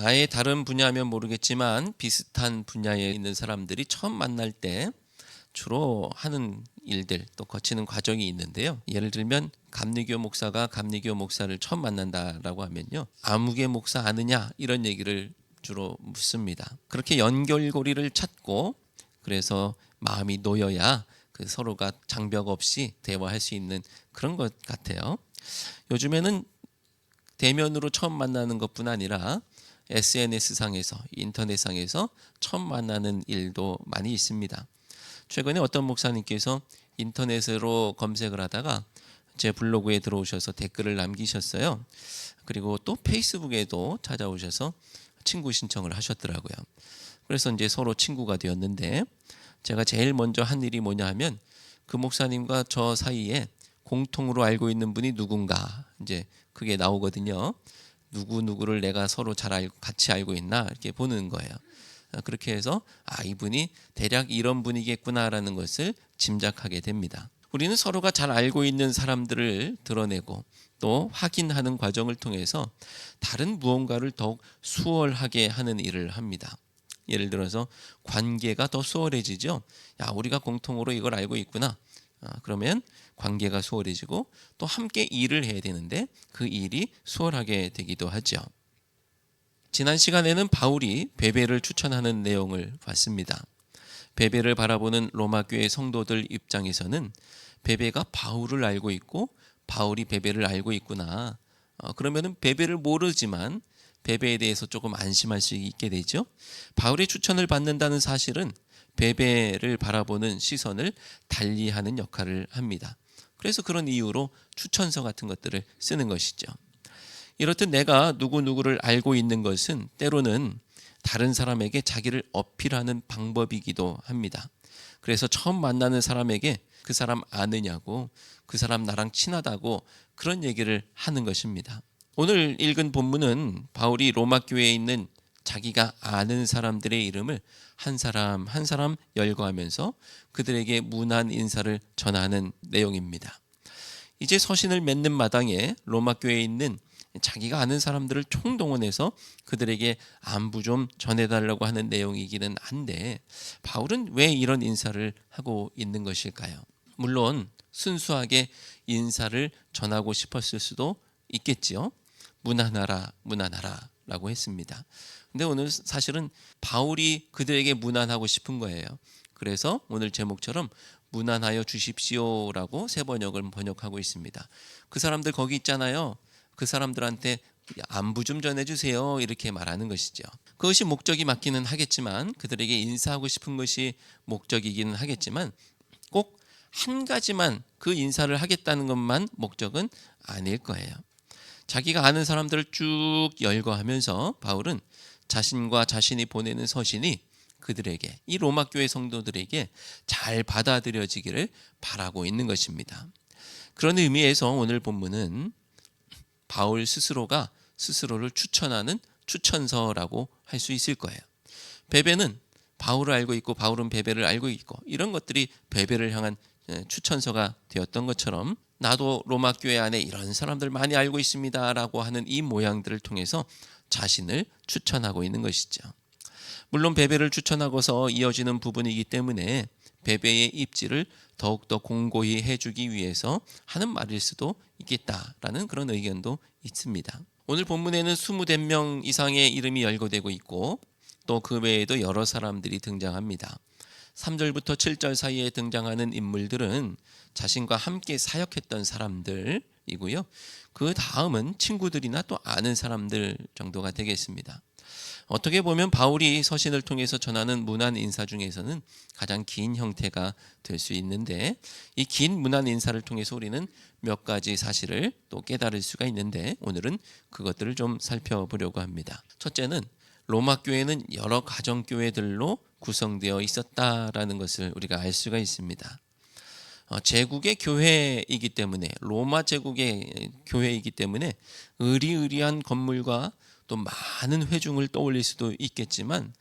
아예 다른 분야면 모르겠지만 비슷한 분야에 있는 사람들이 처음 만날 때 주로 하는 일들 또 거치는 과정이 있는데요. 예를 들면 감리교 목사가 감리교 목사를 처음 만난다라고 하면요. 아무개 목사 아느냐 이런 얘기를 주로 묻습니다. 그렇게 연결고리를 찾고 그래서 마음이 놓여야 그 서로가 장벽 없이 대화할 수 있는 그런 것 같아요. 요즘에는 대면으로 처음 만나는 것뿐 아니라 SNS상에서 인터넷상에서 처음 만나는 일도 많이 있습니다. 최근에 어떤 목사님께서 인터넷으로 검색을 하다가 제 블로그에 들어오셔서 댓글을 남기셨어요. 그리고 또 페이스북에도 찾아오셔서 친구 신청을 하셨더라고요. 그래서 이제 서로 친구가 되었는데 제가 제일 먼저 한 일이 뭐냐 하면 그 목사님과 저 사이에 공통으로 알고 있는 분이 누군가 이제 그게 나오거든요. 누구누구를 내가 서로 잘 알고 같이 알고 있나 이렇게 보는 거예요. 그렇게 해서 이분이 대략 이런 분이겠구나라는 것을 짐작하게 됩니다. 우리는 서로가 잘 알고 있는 사람들을 드러내고 또 확인하는 과정을 통해서 다른 무언가를 더욱 수월하게 하는 일을 합니다. 예를 들어서 관계가 더 수월해지죠. 야, 우리가 공통으로 이걸 알고 있구나. 그러면 관계가 수월해지고 또 함께 일을 해야 되는데 그 일이 수월하게 되기도 하죠. 지난 시간에는 바울이 베베를 추천하는 내용을 봤습니다. 베베를 바라보는 로마 교회 성도들 입장에서는 베베가 바울을 알고 있고 바울이 베베를 알고 있구나. 그러면은 베베를 모르지만 베베에 대해서 조금 안심할 수 있게 되죠. 바울의 추천을 받는다는 사실은 베베를 바라보는 시선을 달리하는 역할을 합니다. 그래서 그런 이유로 추천서 같은 것들을 쓰는 것이죠. 이렇듯 내가 누구누구를 알고 있는 것은 때로는 다른 사람에게 자기를 어필하는 방법이기도 합니다. 그래서 처음 만나는 사람에게 그 사람 아느냐고, 그 사람 나랑 친하다고 그런 얘기를 하는 것입니다. 오늘 읽은 본문은 바울이 로마 교회에 있는 자기가 아는 사람들의 이름을 한 사람 한 사람 열거하면서 그들에게 문안 인사를 전하는 내용입니다. 이제 서신을 맺는 마당에 로마 교회에 있는 자기가 아는 사람들을 총동원해서 그들에게 안부 좀 전해달라고 하는 내용이기는 한데 바울은 왜 이런 인사를 하고 있는 것일까요? 물론 순수하게 인사를 전하고 싶었을 수도 있겠지요. 문안하라 문안하라 라고 했습니다. 근데 오늘 사실은 바울이 그들에게 문안하고 싶은 거예요. 그래서 오늘 제목처럼 문안하여 주십시오라고 새 번역을 번역하고 있습니다. 그 사람들 거기 있잖아요. 그 사람들한테 안부 좀 전해주세요 이렇게 말하는 것이죠. 그것이 목적이 맞기는 하겠지만 그들에게 인사하고 싶은 것이 목적이기는 하겠지만 꼭 한 가지만 그 인사를 하겠다는 것만 목적은 아닐 거예요. 자기가 아는 사람들을 쭉 열거하면서 바울은 자신과 자신이 보내는 서신이 그들에게 이 로마 교회 성도들에게 잘 받아들여지기를 바라고 있는 것입니다. 그런 의미에서 오늘 본문은 바울 스스로가 스스로를 추천하는 추천서라고 할 수 있을 거예요. 베베는 바울을 알고 있고 바울은 베베를 알고 있고 이런 것들이 베베를 향한 추천서가 되었던 것처럼 나도 로마 교회 안에 이런 사람들 많이 알고 있습니다라고 하는 이 모양들을 통해서 자신을 추천하고 있는 것이죠. 물론 베베를 추천하고서 이어지는 부분이기 때문에 베베의 입지를 더욱더 공고히 해주기 위해서 하는 말일 수도 있겠다라는 그런 의견도 있습니다. 오늘 본문에는 20명 이상의 이름이 열거되고 있고 또 그 외에도 여러 사람들이 등장합니다. 3절부터 7절 사이에 등장하는 인물들은 자신과 함께 사역했던 사람들이고요. 그 다음은 친구들이나 또 아는 사람들 정도가 되겠습니다. 어떻게 보면 바울이 서신을 통해서 전하는 문안 인사 중에서는 가장 긴 형태가 될 수 있는데 이 긴 문안 인사를 통해서 우리는 몇 가지 사실을 또 깨달을 수가 있는데 오늘은 그것들을 좀 살펴보려고 합니다. 첫째는 로마 교회는 여러 가정교회들로 구성되어 있었다라는 것을 우리가 알 수가 있습니다. 제국의 교회이기 때문에 로마 제국의 교회이기 때문에 의리의리한 건물과 또 많은 회중을 떠올릴 수도 있겠지만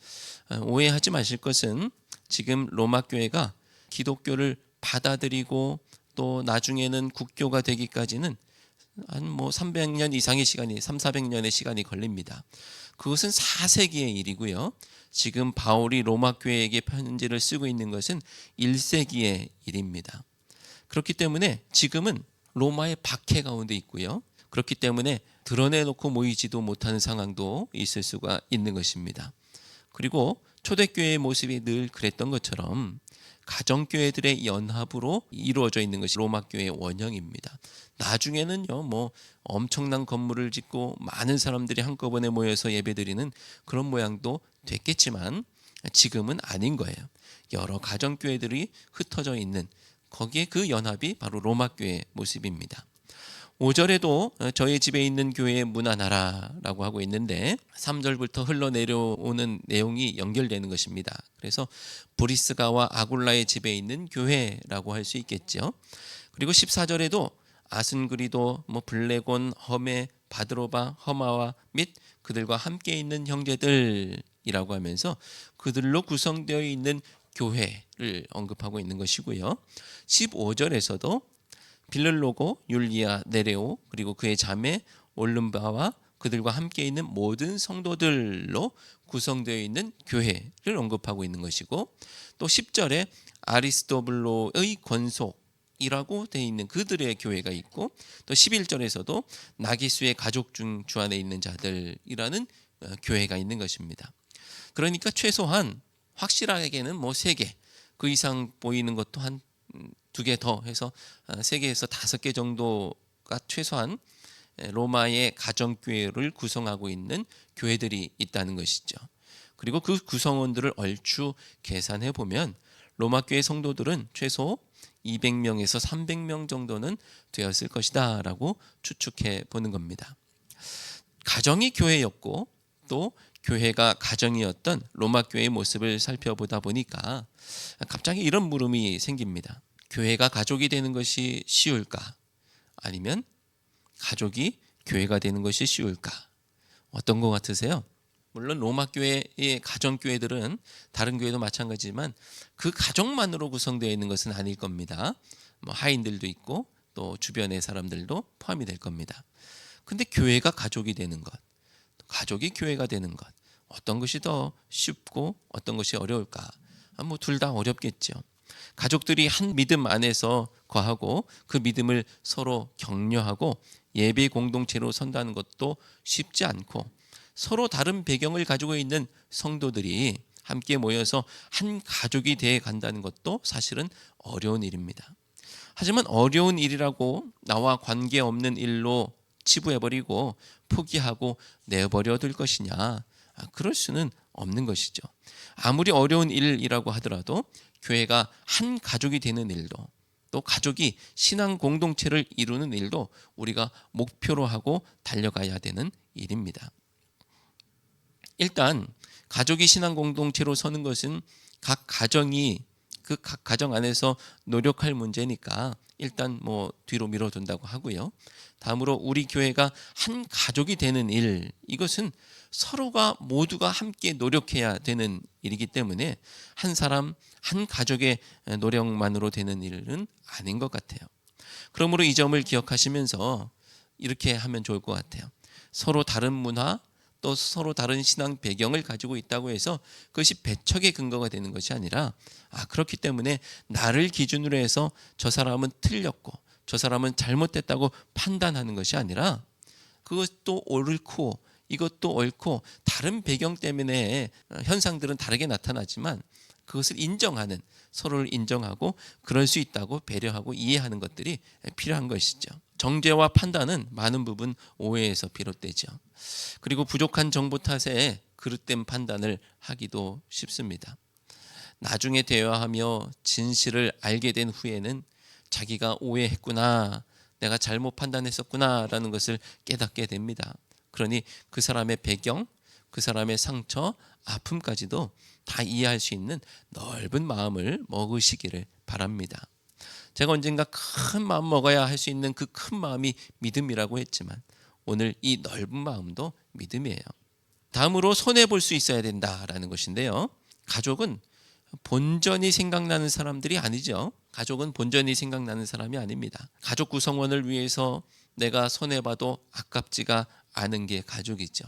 오해하지 마실 것은 지금 로마 교회가 기독교를 받아들이고 또 나중에는 국교가 되기까지는 한 300년 이상의 시간이 400년의 시간이 걸립니다. 그것은 4세기의 일이고요. 지금 바울이 로마 교회에게 편지를 쓰고 있는 것은 1세기의 일입니다. 그렇기 때문에 지금은 로마의 박해 가운데 있고요. 그렇기 때문에 드러내놓고 모이지도 못하는 상황도 있을 수가 있는 것입니다. 그리고 초대교회의 모습이 늘 그랬던 것처럼 가정교회들의 연합으로 이루어져 있는 것이 로마교회의 원형입니다. 나중에는요, 엄청난 건물을 짓고 많은 사람들이 한꺼번에 모여서 예배드리는 그런 모양도 됐겠지만 지금은 아닌 거예요. 여러 가정교회들이 흩어져 있는 거기에 그 연합이 바로 로마교회의 모습입니다. 5절에도 저희 집에 있는 교회의 문안하라라고 하고 있는데 3절부터 흘러내려오는 내용이 연결되는 것입니다. 그래서 브리스가와 아굴라의 집에 있는 교회라고 할 수 있겠죠. 그리고 14절에도 아순그리도, 블레곤, 허메, 바드로바, 허마와 및 그들과 함께 있는 형제들이라고 하면서 그들로 구성되어 있는 교회를 언급하고 있는 것이고요. 15절에서도 빌르로고, 율리아, 네레오 그리고 그의 자매 올름바와 그들과 함께 있는 모든 성도들로 구성되어 있는 교회를 언급하고 있는 것이고, 또 10절에 아리스토블로의 권속이라고 되어 있는 그들의 교회가 있고, 또 11절에서도 나기수의 가족 중 주 안에 있는 자들이라는 교회가 있는 것입니다. 그러니까 최소한 확실하게는 3개, 그 이상 보이는 것도 한 2개 더 해서 3개에서 5개 정도가 최소한 로마의 가정교회를 구성하고 있는 교회들이 있다는 것이죠. 그리고 그 구성원들을 얼추 계산해 보면 로마 교회 성도들은 최소 200명에서 300명 정도는 되었을 것이다 라고 추측해 보는 겁니다. 가정이 교회였고 또 교회가 가정이었던 로마 교회의 모습을 살펴보다 보니까 갑자기 이런 물음이 생깁니다. 교회가 가족이 되는 것이 쉬울까? 아니면 가족이 교회가 되는 것이 쉬울까? 어떤 것 같으세요? 물론 로마 교회의 가정 교회들은 다른 교회도 마찬가지지만 그 가족만으로 구성되어 있는 것은 아닐 겁니다. 하인들도 있고 또 주변의 사람들도 포함이 될 겁니다. 근데 교회가 가족이 되는 것, 가족이 교회가 되는 것, 어떤 것이 더 쉽고 어떤 것이 어려울까? 둘 다 어렵겠죠. 가족들이 한 믿음 안에서 거하고 그 믿음을 서로 격려하고 예배 공동체로 선다는 것도 쉽지 않고, 서로 다른 배경을 가지고 있는 성도들이 함께 모여서 한 가족이 되어 간다는 것도 사실은 어려운 일입니다. 하지만 어려운 일이라고 나와 관계없는 일로 치부해버리고 포기하고 내버려 둘 것이냐? 그럴 수는 없는 것이죠. 아무리 어려운 일이라고 하더라도 교회가 한 가족이 되는 일도, 또 가족이 신앙 공동체를 이루는 일도 우리가 목표로 하고 달려가야 되는 일입니다. 일단 가족이 신앙 공동체로 서는 것은 각 가정이 그 각 가정 안에서 노력할 문제니까 일단 뒤로 미뤄둔다고 하고요. 다음으로 우리 교회가 한 가족이 되는 일, 이것은 서로가 모두가 함께 노력해야 되는 일이기 때문에 한 사람, 한 가족의 노력만으로 되는 일은 아닌 것 같아요. 그러므로 이 점을 기억하시면서 이렇게 하면 좋을 것 같아요. 서로 다른 문화, 또 서로 다른 신앙 배경을 가지고 있다고 해서 그것이 배척의 근거가 되는 것이 아니라, 그렇기 때문에 나를 기준으로 해서 저 사람은 틀렸고 저 사람은 잘못됐다고 판단하는 것이 아니라, 그것도 옳고 이것도 옳고 다른 배경 때문에 현상들은 다르게 나타나지만 그것을 인정하는, 서로를 인정하고 그럴 수 있다고 배려하고 이해하는 것들이 필요한 것이죠. 정죄와 판단은 많은 부분 오해에서 비롯되죠. 그리고 부족한 정보 탓에 그릇된 판단을 하기도 쉽습니다. 나중에 대화하며 진실을 알게 된 후에는 자기가 오해했구나, 내가 잘못 판단했었구나 라는 것을 깨닫게 됩니다. 그러니 그 사람의 배경, 그 사람의 상처, 아픔까지도 다 이해할 수 있는 넓은 마음을 먹으시기를 바랍니다. 제가 언젠가 큰 마음 먹어야 할 수 있는 그 큰 마음이 믿음이라고 했지만 오늘 이 넓은 마음도 믿음이에요. 다음으로 손해볼 수 있어야 된다라는 것인데요. 가족은 본전이 생각나는 사람들이 아니죠. 가족은 본전이 생각나는 사람이 아닙니다. 가족 구성원을 위해서 내가 손해봐도 아깝지가 않은 게 가족이죠.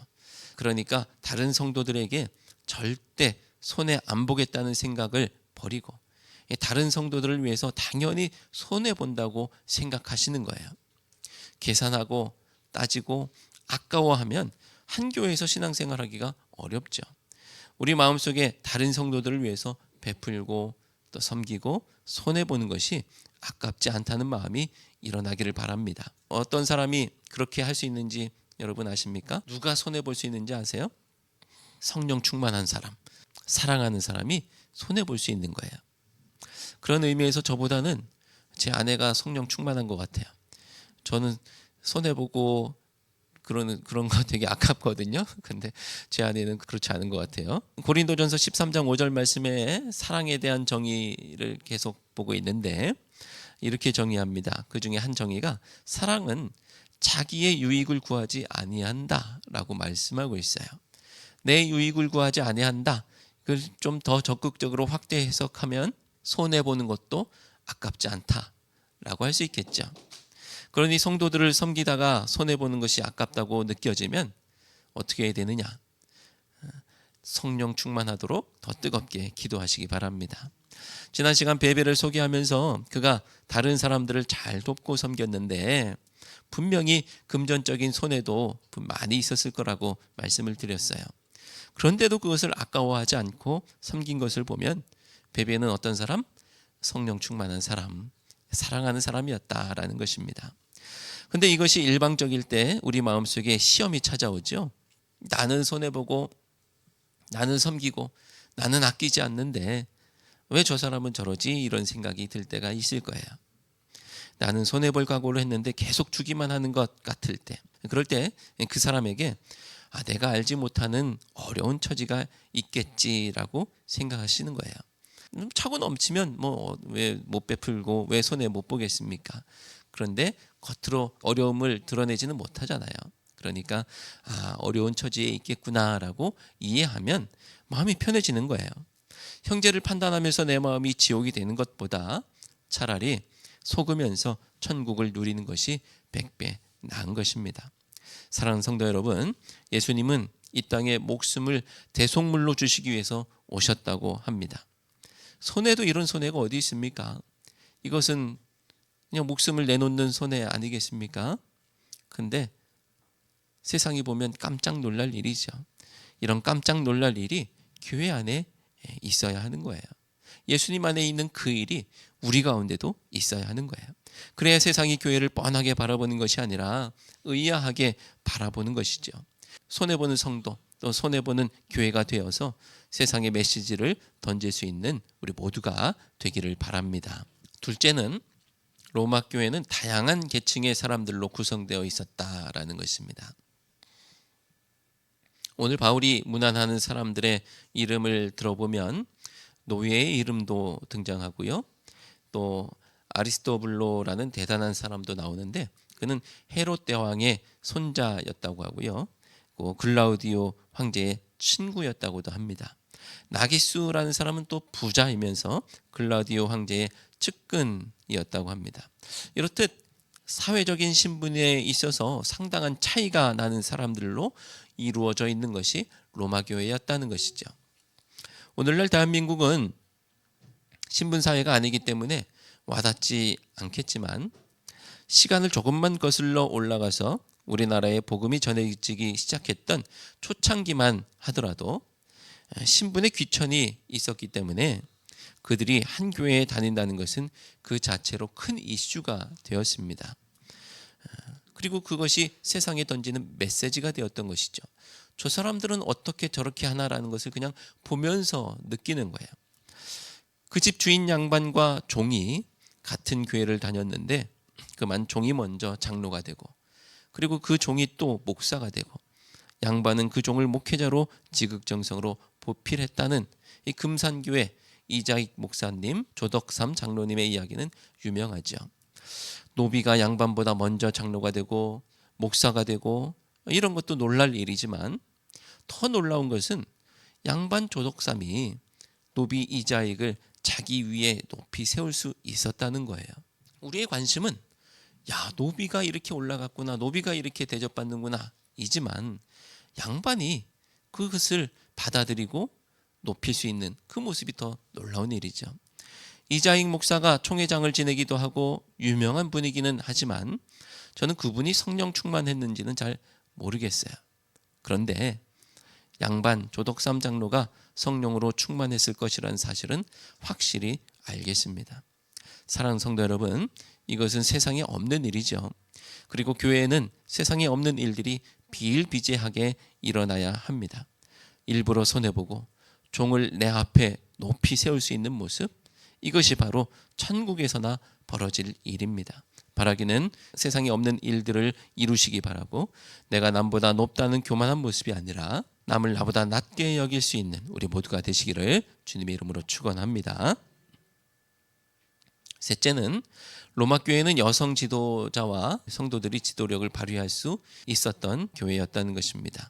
그러니까 다른 성도들에게 절대 손해 안 보겠다는 생각을 버리고 다른 성도들을 위해서 당연히 손해본다고 생각하시는 거예요. 계산하고 따지고 아까워하면 한 교회에서 신앙생활하기가 어렵죠. 우리 마음속에 다른 성도들을 위해서 베풀고 또 섬기고 손해보는 것이 아깝지 않다는 마음이 일어나기를 바랍니다. 어떤 사람이 그렇게 할 수 있는지 여러분 아십니까? 누가 손해볼 수 있는지 아세요? 성령 충만한 사람, 사랑하는 사람이 손해볼 수 있는 거예요. 그런 의미에서 저보다는 제 아내가 성령 충만한 것 같아요. 저는 손해보고 그런 거 되게 아깝거든요. 근데 제 아내는 그렇지 않은 것 같아요. 고린도전서 13장 5절 말씀에 사랑에 대한 정의를 계속 보고 있는데 이렇게 정의합니다. 그 중에 한 정의가 사랑은 자기의 유익을 구하지 아니한다라고 말씀하고 있어요. 내 유익을 구하지 아니한다. 그걸 좀 더 적극적으로 확대 해석하면 손해보는 것도 아깝지 않다라고 할 수 있겠죠. 그러니 성도들을 섬기다가 손해보는 것이 아깝다고 느껴지면 어떻게 해야 되느냐? 성령 충만하도록 더 뜨겁게 기도하시기 바랍니다. 지난 시간 베베를 소개하면서 그가 다른 사람들을 잘 돕고 섬겼는데 분명히 금전적인 손해도 많이 있었을 거라고 말씀을 드렸어요. 그런데도 그것을 아까워하지 않고 섬긴 것을 보면 베베는 어떤 사람? 성령 충만한 사람, 사랑하는 사람이었다라는 것입니다. 근데 이것이 일방적일 때 우리 마음속에 시험이 찾아오죠. 나는 손해보고 나는 섬기고 나는 아끼지 않는데 왜 저 사람은 저러지? 이런 생각이 들 때가 있을 거예요. 나는 손해볼 각오를 했는데 계속 주기만 하는 것 같을 때, 그럴 때 그 사람에게 내가 알지 못하는 어려운 처지가 있겠지라고 생각하시는 거예요. 차고 넘치면 왜 못 베풀고 왜 손해 못 보겠습니까? 그런데 겉으로 어려움을 드러내지는 못하잖아요. 그러니까 어려운 처지에 있겠구나라고 이해하면 마음이 편해지는 거예요. 형제를 판단하면서 내 마음이 지옥이 되는 것보다 차라리 속으면서 천국을 누리는 것이 100배 나은 것입니다. 사랑하는 성도 여러분, 예수님은 이 땅에 목숨을 대속물로 주시기 위해서 오셨다고 합니다. 손해도 이런 손해가 어디 있습니까? 이것은 그냥 목숨을 내놓는 손해 아니겠습니까? 근데 세상이 보면 깜짝 놀랄 일이죠. 이런 깜짝 놀랄 일이 교회 안에 있어야 하는 거예요. 예수님 안에 있는 그 일이 우리 가운데도 있어야 하는 거예요. 그래야 세상이 교회를 뻔하게 바라보는 것이 아니라 의아하게 바라보는 것이죠. 손해보는 성도, 또 손해보는 교회가 되어서 세상의 메시지를 던질 수 있는 우리 모두가 되기를 바랍니다. 둘째는 로마 교회는 다양한 계층의 사람들로 구성되어 있었다라는 것입니다. 오늘 바울이 문안하는 사람들의 이름을 들어보면 노예의 이름도 등장하고요. 또 아리스토블로라는 대단한 사람도 나오는데 그는 헤롯 대왕의 손자였다고 하고요. 글라우디오 황제의 친구였다고도 합니다. 나기수라는 사람은 또 부자이면서 글라우디오 황제의 측근이었다고 합니다. 이렇듯 사회적인 신분에 있어서 상당한 차이가 나는 사람들로 이루어져 있는 것이 로마 교회였다는 것이죠. 오늘날 대한민국은 신분사회가 아니기 때문에 와닿지 않겠지만 시간을 조금만 거슬러 올라가서 우리나라에 복음이 전해지기 시작했던 초창기만 하더라도 신분의 귀천이 있었기 때문에 그들이 한 교회에 다닌다는 것은 그 자체로 큰 이슈가 되었습니다. 그리고 그것이 세상에 던지는 메시지가 되었던 것이죠. 저 사람들은 어떻게 저렇게 하나라는 것을 그냥 보면서 느끼는 거예요. 그 집 주인 양반과 종이 같은 교회를 다녔는데 그만 종이 먼저 장로가 되고 그리고 그 종이 또 목사가 되고 양반은 그 종을 목회자로 지극정성으로 보필했다는 이 금산교회 이자익 목사님, 조덕삼 장로님의 이야기는 유명하죠. 노비가 양반보다 먼저 장로가 되고 목사가 되고 이런 것도 놀랄 일이지만 더 놀라운 것은 양반 조덕삼이 노비 이자익을 자기 위에 높이 세울 수 있었다는 거예요. 우리의 관심은 야, 노비가 이렇게 올라갔구나, 노비가 이렇게 대접받는구나 이지만 양반이 그것을 받아들이고 높일 수 있는 그 모습이 더 놀라운 일이죠. 이자익 목사가 총회장을 지내기도 하고 유명한 분이기는 하지만 저는 그분이 성령 충만했는지는 잘 모르겠어요. 그런데 양반 조덕삼 장로가 성령으로 충만했을 것이라는 사실은 확실히 알겠습니다. 사랑하는 성도 여러분, 이것은 세상에 없는 일이죠. 그리고 교회에는 세상에 없는 일들이 비일비재하게 일어나야 합니다. 일부러 손해보고 종을 내 앞에 높이 세울 수 있는 모습, 이것이 바로 천국에서나 벌어질 일입니다. 바라기는 세상에 없는 일들을 이루시기 바라고, 내가 남보다 높다는 교만한 모습이 아니라 남을 나보다 낮게 여길 수 있는 우리 모두가 되시기를 주님의 이름으로 축원합니다. 셋째는 로마 교회는 여성 지도자와 성도들이 지도력을 발휘할 수 있었던 교회였다는 것입니다.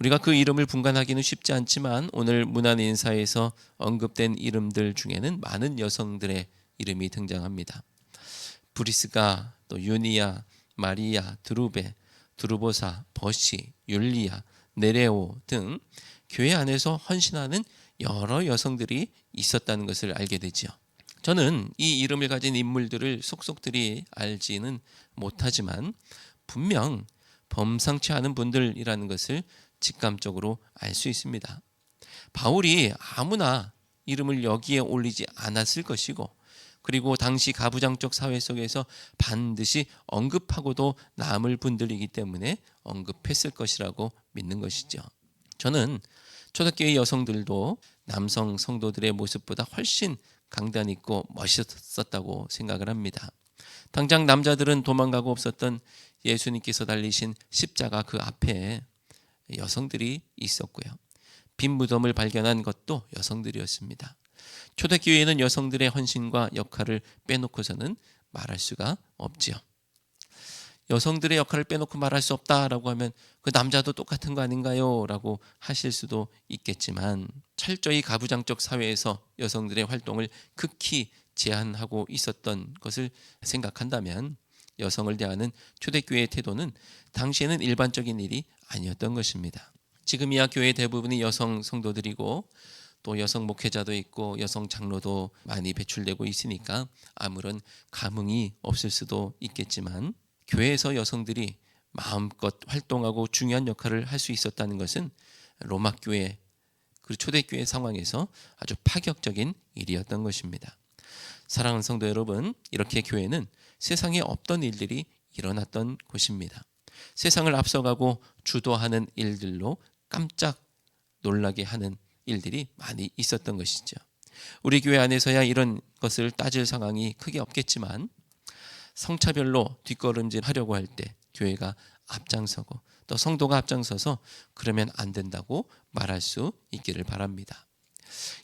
우리가 그 이름을 분간하기는 쉽지 않지만 오늘 문안 인사에서 언급된 이름들 중에는 많은 여성들의 이름이 등장합니다. 브리스가, 또 유니아, 마리아, 드루베, 드루보사, 버시, 율리아, 네레오 등 교회 안에서 헌신하는 여러 여성들이 있었다는 것을 알게 되지요. 저는 이 이름을 가진 인물들을 속속들이 알지는 못하지만 분명 범상치 않은 분들이라는 것을 직감적으로 알 수 있습니다. 바울이 아무나 이름을 여기에 올리지 않았을 것이고, 그리고 당시 가부장적 사회 속에서 반드시 언급하고도 남을 분들이기 때문에 언급했을 것이라고 믿는 것이죠. 저는 초대교회 여성들도 남성 성도들의 모습보다 훨씬 강단 있고 멋있었다고 생각을 합니다. 당장 남자들은 도망가고 없었던 예수님께서 달리신 십자가 그 앞에 여성들이 있었고요. 빈 무덤을 발견한 것도 여성들이었습니다. 초대교회에는 여성들의 헌신과 역할을 빼놓고서는 말할 수가 없지요. 여성들의 역할을 빼놓고 말할 수 없다라고 하면 그 남자도 똑같은 거 아닌가요? 라고 하실 수도 있겠지만, 철저히 가부장적 사회에서 여성들의 활동을 극히 제한하고 있었던 것을 생각한다면 여성을 대하는 초대교회의 태도는 당시에는 일반적인 일이 아니었던 것입니다. 지금이야 교회 대부분이 여성 성도들이고 또 여성 목회자도 있고 여성 장로도 많이 배출되고 있으니까 아무런 감흥이 없을 수도 있겠지만, 교회에서 여성들이 마음껏 활동하고 중요한 역할을 할 수 있었다는 것은 로마 교회, 그 초대교회 상황에서 아주 파격적인 일이었던 것입니다. 사랑하는 성도 여러분, 이렇게 교회는 세상에 없던 일들이 일어났던 곳입니다. 세상을 앞서가고 주도하는 일들로 깜짝 놀라게 하는 일들이 많이 있었던 것이죠. 우리 교회 안에서야 이런 것을 따질 상황이 크게 없겠지만, 성차별로 뒷걸음질하려고 할 때 교회가 앞장서고 또 성도가 앞장서서 그러면 안 된다고 말할 수 있기를 바랍니다.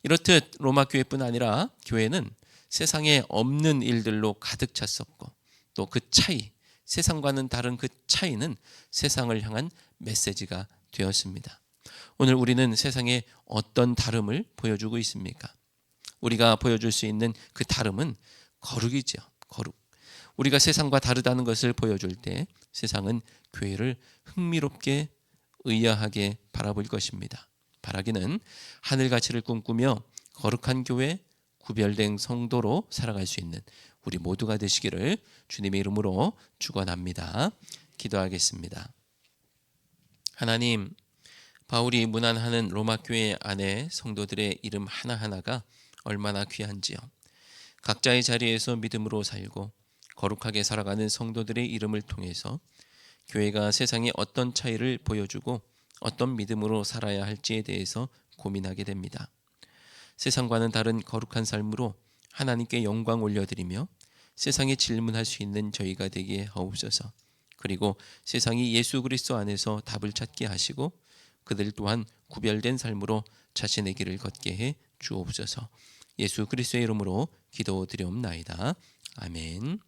이렇듯 로마 교회뿐 아니라 교회는 세상에 없는 일들로 가득 찼었고, 또 그 차이, 세상과는 다른 그 차이는 세상을 향한 메시지가 되었습니다. 오늘 우리는 세상에 어떤 다름을 보여주고 있습니까? 우리가 보여줄 수 있는 그 다름은 거룩이죠. 거룩. 우리가 세상과 다르다는 것을 보여줄 때 세상은 교회를 흥미롭게 의아하게 바라볼 것입니다. 바라기는 하늘 가치를 꿈꾸며 거룩한 교회, 구별된 성도로 살아갈 수 있는 우리 모두가 되시기를 주님의 이름으로 축원합니다. 기도하겠습니다. 하나님, 바울이 문안하는 로마 교회 안에 성도들의 이름 하나하나가 얼마나 귀한지요. 각자의 자리에서 믿음으로 살고 거룩하게 살아가는 성도들의 이름을 통해서 교회가 세상에 어떤 차이를 보여주고 어떤 믿음으로 살아야 할지에 대해서 고민하게 됩니다. 세상과는 다른 거룩한 삶으로 하나님께 영광 올려드리며 세상에 질문할 수 있는 저희가 되게 하옵소서. 그리고 세상이 예수 그리스도 안에서 답을 찾게 하시고 그들 또한 구별된 삶으로 자신의 길을 걷게 해 주옵소서. 예수 그리스도의 이름으로 기도드리옵나이다. 아멘.